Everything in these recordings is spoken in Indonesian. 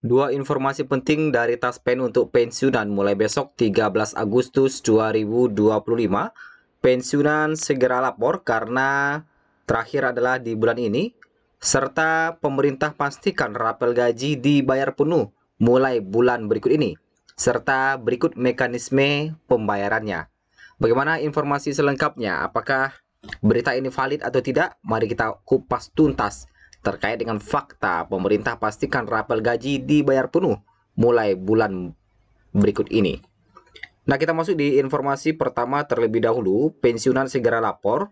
Dua informasi penting dari Taspen untuk pensiunan mulai besok 13 Agustus 2025. Pensiunan segera lapor karena terakhir adalah di bulan ini. Serta pemerintah pastikan rapel gaji dibayar penuh mulai bulan berikut ini. Serta berikut mekanisme pembayarannya. Bagaimana informasi selengkapnya? Apakah berita ini valid atau tidak? Mari kita kupas tuntas. Terkait dengan fakta, pemerintah pastikan rapel gaji dibayar penuh mulai bulan berikut ini. Nah, kita masuk di informasi pertama terlebih dahulu, pensiunan segera lapor.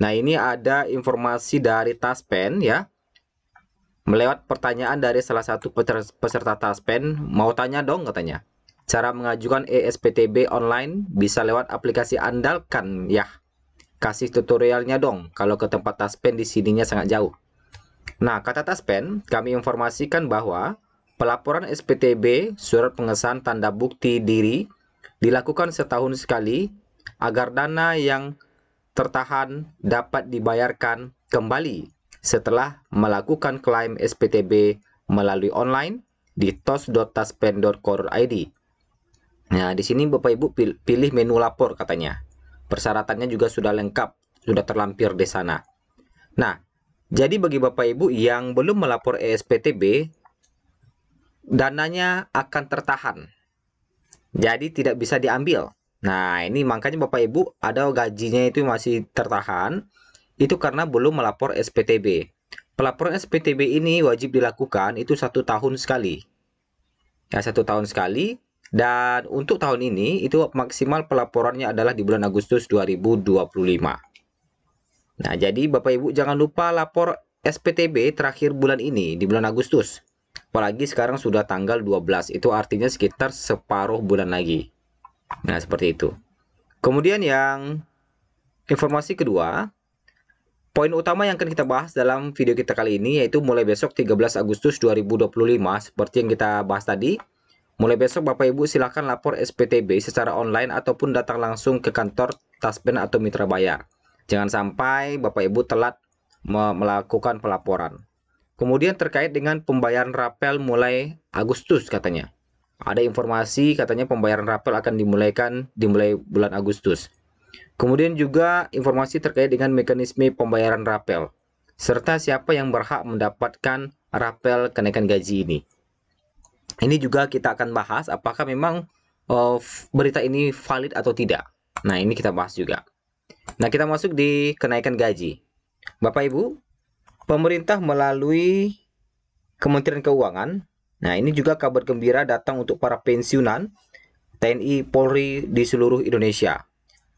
Nah, ini ada informasi dari Taspen ya. Melewat pertanyaan dari salah satu peserta Taspen, mau tanya dong katanya. Cara mengajukan ESPTB online bisa lewat aplikasi andalkan ya. Kasih tutorialnya dong, kalau ke tempat Taspen di sininya sangat jauh. Nah, kata Taspen, kami informasikan bahwa pelaporan SPTB surat pengesahan tanda bukti diri dilakukan setahun sekali agar dana yang tertahan dapat dibayarkan kembali setelah melakukan klaim SPTB melalui online di tos.taspen.co.id. Nah, di sini Bapak Ibu pilih menu lapor katanya. Persyaratannya juga sudah lengkap, sudah terlampir di sana. Nah, jadi bagi Bapak Ibu yang belum melapor ESPTB, dananya akan tertahan. Jadi tidak bisa diambil. Nah, ini makanya Bapak Ibu ada gajinya itu masih tertahan, itu karena belum melapor SPTB. Pelaporan SPTB ini wajib dilakukan itu 1 tahun sekali. Ya, 1 tahun sekali. Dan untuk tahun ini itu maksimal pelaporannya adalah di bulan Agustus 2025. Nah, jadi Bapak Ibu jangan lupa lapor SPTB terakhir bulan ini di bulan Agustus. Apalagi sekarang sudah tanggal 12, itu artinya sekitar separuh bulan lagi. Nah, seperti itu. Kemudian yang informasi kedua, poin utama yang akan kita bahas dalam video kita kali ini yaitu mulai besok 13 Agustus 2025 seperti yang kita bahas tadi. Mulai besok Bapak Ibu silakan lapor SPTB secara online ataupun datang langsung ke kantor Taspen atau Mitra Bayar. Jangan sampai Bapak Ibu telat melakukan pelaporan. Kemudian terkait dengan pembayaran rapel mulai Agustus katanya. Ada informasi katanya pembayaran rapel akan dimulai bulan Agustus. Kemudian juga informasi terkait dengan mekanisme pembayaran rapel serta siapa yang berhak mendapatkan rapel kenaikan gaji ini. Ini juga kita akan bahas apakah memang berita ini valid atau tidak. Nah, ini kita bahas juga. Nah, kita masuk di kenaikan gaji. Bapak Ibu, pemerintah melalui Kementerian Keuangan. Nah, ini juga kabar gembira datang untuk para pensiunan TNI Polri di seluruh Indonesia.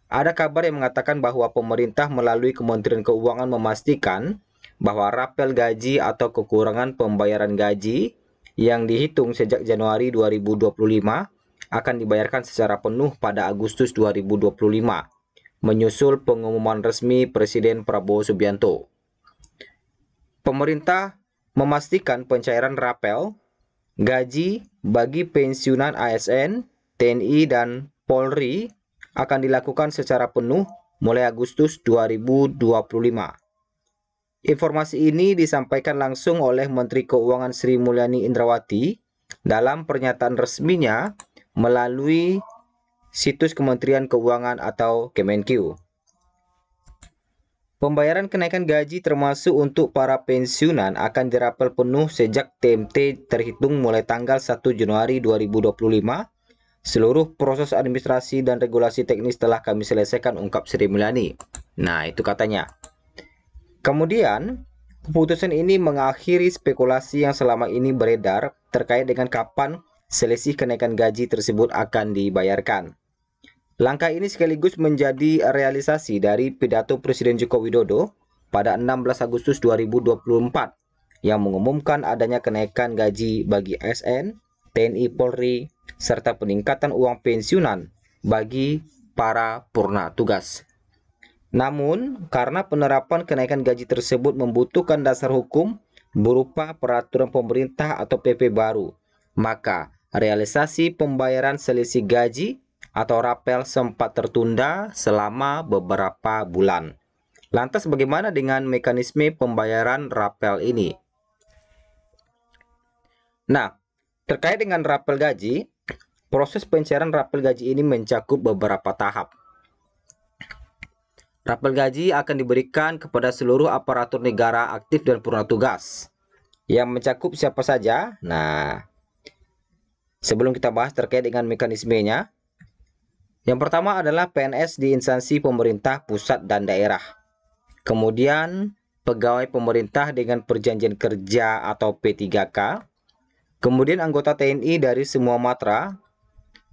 Ada kabar yang mengatakan bahwa pemerintah melalui Kementerian Keuangan memastikan bahwa rapel gaji atau kekurangan pembayaran gaji yang dihitung sejak Januari 2025 akan dibayarkan secara penuh pada Agustus 2025, menyusul pengumuman resmi Presiden Prabowo Subianto. Pemerintah memastikan pencairan rapel gaji bagi pensiunan ASN, TNI, dan Polri akan dilakukan secara penuh mulai Agustus 2025. Informasi ini disampaikan langsung oleh Menteri Keuangan Sri Mulyani Indrawati dalam pernyataan resminya melalui situs Kementerian Keuangan atau Kemenq. Pembayaran kenaikan gaji termasuk untuk para pensiunan akan dirapel penuh sejak TMT terhitung mulai tanggal 1 Januari 2025. Seluruh proses administrasi dan regulasi teknis telah kami selesaikan, ungkap Sri Mulyani. Nah, itu katanya. Kemudian, keputusan ini mengakhiri spekulasi yang selama ini beredar terkait dengan kapan selisih kenaikan gaji tersebut akan dibayarkan. Langkah ini sekaligus menjadi realisasi dari pidato Presiden Joko Widodo pada 16 Agustus 2024 yang mengumumkan adanya kenaikan gaji bagi ASN, TNI Polri, serta peningkatan uang pensiunan bagi para purna tugas. Namun, karena penerapan kenaikan gaji tersebut membutuhkan dasar hukum berupa peraturan pemerintah atau PP baru, maka realisasi pembayaran selisih gaji atau rapel sempat tertunda selama beberapa bulan. Lantas bagaimana dengan mekanisme pembayaran rapel ini? Nah, Terkait dengan rapel gaji, proses pencairan rapel gaji ini mencakup beberapa tahap. Rapel gaji akan diberikan kepada seluruh aparatur negara aktif dan purna tugas. Yang mencakup siapa saja? Nah, sebelum kita bahas terkait dengan mekanismenya, yang pertama adalah PNS di instansi pemerintah pusat dan daerah. Kemudian, pegawai pemerintah dengan perjanjian kerja atau P3K. Kemudian anggota TNI dari semua matra.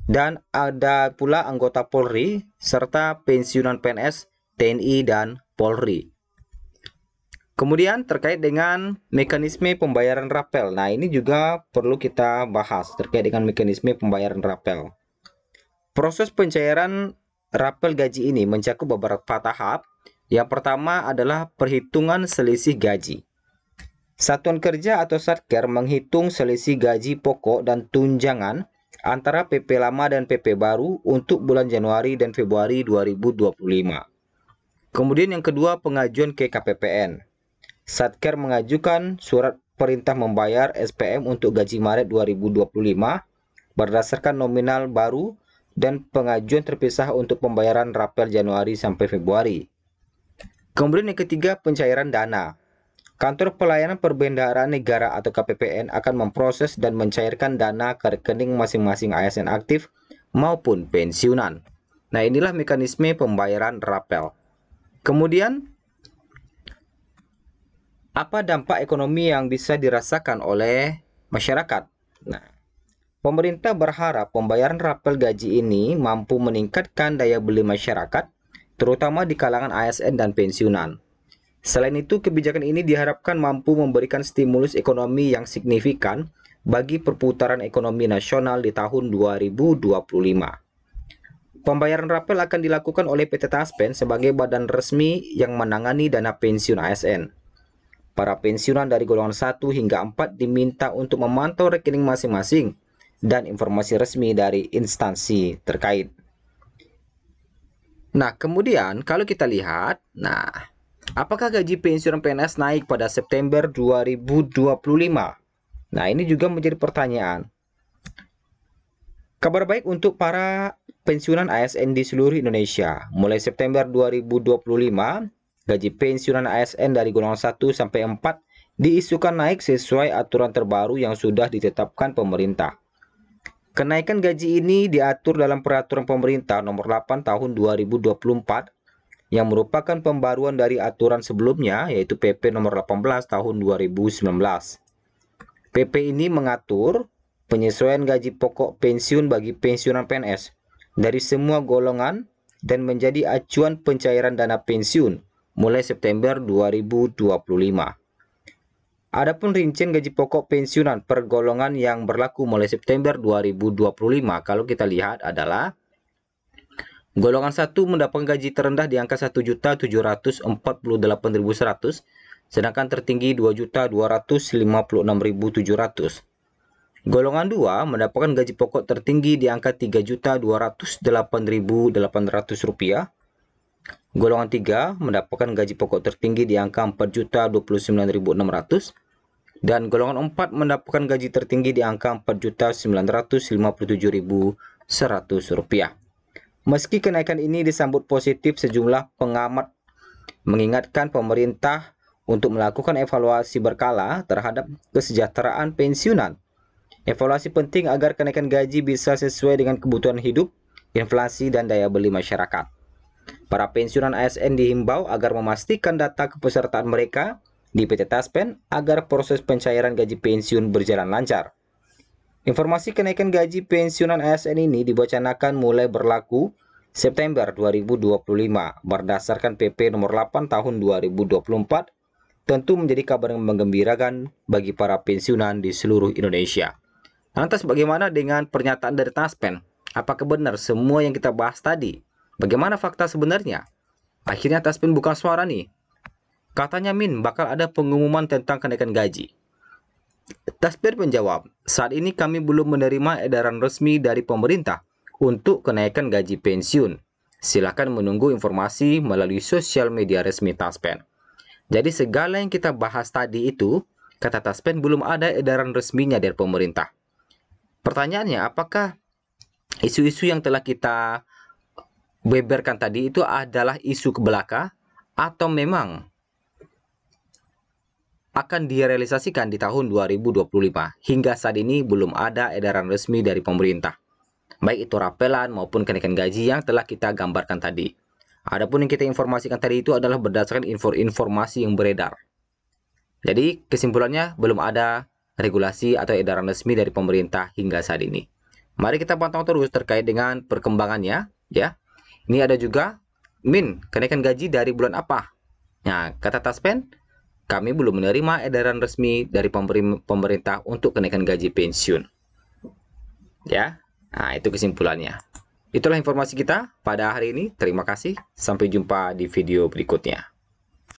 Dan ada pula anggota Polri serta pensiunan PNS, TNI, dan Polri. Kemudian terkait dengan mekanisme pembayaran rapel. Nah, ini juga perlu kita bahas terkait dengan mekanisme pembayaran rapel. Proses pencairan rapel gaji ini mencakup beberapa tahap. Yang pertama adalah perhitungan selisih gaji. Satuan Kerja atau Satker menghitung selisih gaji pokok dan tunjangan antara PP lama dan PP baru untuk bulan Januari dan Februari 2025. Kemudian yang kedua, pengajuan ke KPPN. Satker mengajukan surat perintah membayar SPM untuk gaji Maret 2025 berdasarkan nominal baru dan pengajuan terpisah untuk pembayaran rapel Januari sampai Februari. Kemudian yang ketiga, pencairan dana. Kantor Pelayanan Perbendaharaan Negara atau KPPN akan memproses dan mencairkan dana ke rekening masing-masing ASN aktif maupun pensiunan. Nah, inilah mekanisme pembayaran rapel. Kemudian, apa dampak ekonomi yang bisa dirasakan oleh masyarakat? Nah, pemerintah berharap pembayaran rapel gaji ini mampu meningkatkan daya beli masyarakat, terutama di kalangan ASN dan pensiunan. Selain itu, kebijakan ini diharapkan mampu memberikan stimulus ekonomi yang signifikan bagi perputaran ekonomi nasional di tahun 2025. Pembayaran rapel akan dilakukan oleh PT Taspen sebagai badan resmi yang menangani dana pensiun ASN. Para pensiunan dari golongan 1 hingga 4 diminta untuk memantau rekening masing-masing dan informasi resmi dari instansi terkait. Nah, kemudian kalau kita lihat, apakah gaji pensiunan PNS naik pada September 2025? Nah, ini juga menjadi pertanyaan. Kabar baik untuk para pensiunan ASN di seluruh Indonesia. Mulai September 2025, gaji pensiunan ASN dari golongan 1 sampai 4 diisukan naik sesuai aturan terbaru yang sudah ditetapkan pemerintah. Kenaikan gaji ini diatur dalam Peraturan Pemerintah Nomor 8 Tahun 2024 yang merupakan pembaruan dari aturan sebelumnya, yaitu PP Nomor 18 Tahun 2019. PP ini mengatur penyesuaian gaji pokok pensiun bagi pensiunan PNS dari semua golongan dan menjadi acuan pencairan dana pensiun mulai September 2025. Adapun rincian gaji pokok pensiunan per golongan yang berlaku mulai September 2025 kalau kita lihat adalah golongan 1 mendapatkan gaji terendah di angka 1.748.100, sedangkan tertinggi 2.256.700. Golongan 2 mendapatkan gaji pokok tertinggi di angka 3.208.800 rupiah. Golongan 3 mendapatkan gaji pokok tertinggi di angka 4.029.600 dan golongan 4 mendapatkan gaji tertinggi di angka 4.957.100 rupiah. Meski kenaikan ini disambut positif, sejumlah pengamat mengingatkan pemerintah untuk melakukan evaluasi berkala terhadap kesejahteraan pensiunan. Evaluasi penting agar kenaikan gaji bisa sesuai dengan kebutuhan hidup, inflasi, dan daya beli masyarakat. Para pensiunan ASN dihimbau agar memastikan data kepesertaan mereka di PT Taspen agar proses pencairan gaji pensiun berjalan lancar. Informasi kenaikan gaji pensiunan ASN ini diwacanakan mulai berlaku September 2025 berdasarkan PP Nomor 8 Tahun 2024, tentu menjadi kabar yang menggembirakan bagi para pensiunan di seluruh Indonesia. Lantas bagaimana dengan pernyataan dari Taspen? Apakah benar semua yang kita bahas tadi? Bagaimana fakta sebenarnya? Akhirnya Taspen bukan suara nih. Katanya Min, bakal ada pengumuman tentang kenaikan gaji. Taspen menjawab, saat ini kami belum menerima edaran resmi dari pemerintah untuk kenaikan gaji pensiun. Silakan menunggu informasi melalui sosial media resmi Taspen. Jadi segala yang kita bahas tadi itu, kata Taspen belum ada edaran resminya dari pemerintah. Pertanyaannya, apakah isu-isu yang telah kita beberkan tadi itu adalah isu ke belaka atau memang akan direalisasikan di tahun 2025? Hingga saat ini belum ada edaran resmi dari pemerintah, baik itu rapelan maupun kenaikan gaji yang telah kita gambarkan tadi. Adapun yang kita informasikan tadi itu adalah berdasarkan informasi yang beredar. Jadi kesimpulannya belum ada regulasi atau edaran resmi dari pemerintah hingga saat ini. Mari kita pantau terus terkait dengan perkembangannya, ya. Ini ada juga, Min, kenaikan gaji dari bulan apa? Nah, kata Taspen, kami belum menerima edaran resmi dari pemerintah untuk kenaikan gaji pensiun. Ya, nah itu kesimpulannya. Itulah informasi kita pada hari ini. Terima kasih. Sampai jumpa di video berikutnya.